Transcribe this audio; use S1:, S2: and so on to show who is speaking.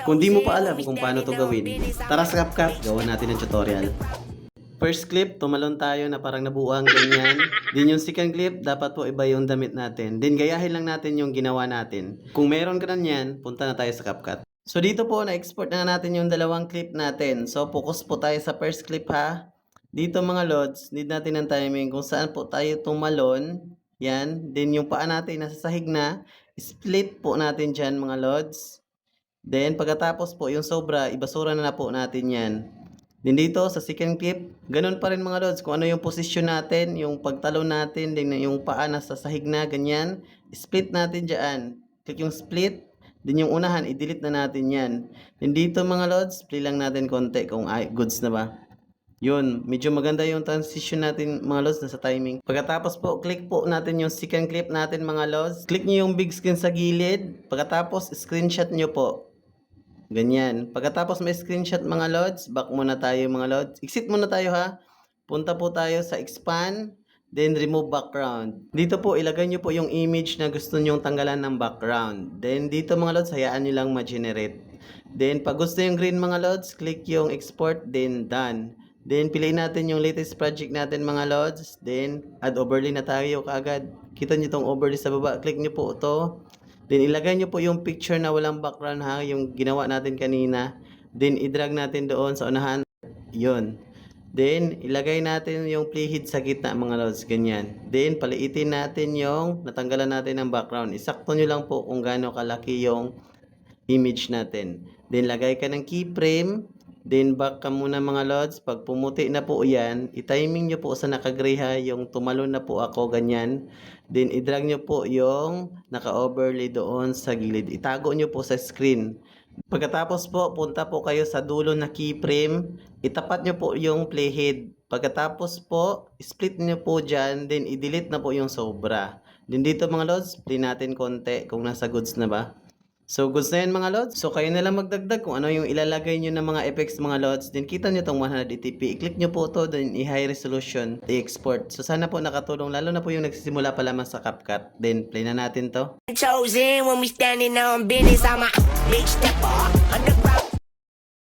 S1: Kung di mo pa alam kung paano to gawin, tara sa CapCut, gawa natin ng tutorial. First clip, tumalon tayo na parang nabuang ganyan. Din yung second clip, dapat po iba yung damit natin. Din gayahin lang natin yung ginawa natin. Kung meron ka na yan, punta na tayo sa CapCut. So dito po, na-export na natin yung dalawang clip natin. So focus po tayo sa first clip ha. Dito mga lods, need natin ng timing kung saan po tayo tumalon. Yan. Then yung paa natin nasa sahig na. Split po natin dyan mga lods. Then pagkatapos po yung sobra, ibasura na po natin yan. Then dito sa second clip, ganun pa rin mga lods. Kung ano yung posisyon natin, yung pagtalon natin, then yung paa nasa sahig na, ganyan. Split natin dyan. Click yung split. Then yung unahan, i-delete na natin yan. Then dito mga lods, play lang natin konti kung goods na ba. Yun, medyo maganda yung transition natin mga lods, nasa timing. Pagkatapos po, click po natin yung second clip natin mga lods. Click nyo yung big screen sa gilid. Pagkatapos, screenshot nyo po. Ganyan. Pagkatapos may screenshot mga lods, back muna tayo mga lods. Exit muna tayo ha. Punta po tayo sa expand, then remove background. Dito po, ilagay nyo po yung image na gusto nyong tanggalan ng background. Then dito mga lods, hayaan nyo lang ma-generate. Then pag gusto yung green mga lods, click yung export, then done. Then piliin natin yung latest project natin mga lods. Then add overlay na tayo kaagad. Kita nyo tong overlay sa baba. Click nyo po ito. Then ilagay nyo po yung picture na walang background ha. Yung ginawa natin kanina. Then i-drag natin doon sa unahan. Yun. Then ilagay natin yung playhead sa gitna mga lods. Ganyan. Then paliitin natin yung natanggalan natin ng background. Isakto nyo lang po kung gaano kalaki yung image natin. Then lagay ka ng keyframe. Then back ka muna mga lods. Pag pumuti na po yan, i-timing nyo po sa naka-gray ha, yung tumalon na po ako, ganyan. Then i-drag nyo po yung naka-overlay doon sa gilid. Itago nyo po sa screen. Pagkatapos po, punta po kayo sa dulo na keyframe. Itapat nyo po yung playhead. Pagkatapos po, split nyo po dyan. Then i-delete na po yung sobra. Then dito mga lods, play natin konti kung nasa goods na ba. So, goods na yan mga lods. So, kayo na lang magdagdag kung ano yung ilalagay nyo ng mga effects mga lods. Then, kita nyo itong 180p. I-click nyo po ito, then i-high resolution, i-export. So, sana po nakatulong, lalo na po yung nagsisimula pa lamang sa CapCut. Then, play na natin to.
S2: Chosen when we standing on business. I'm a big stepper.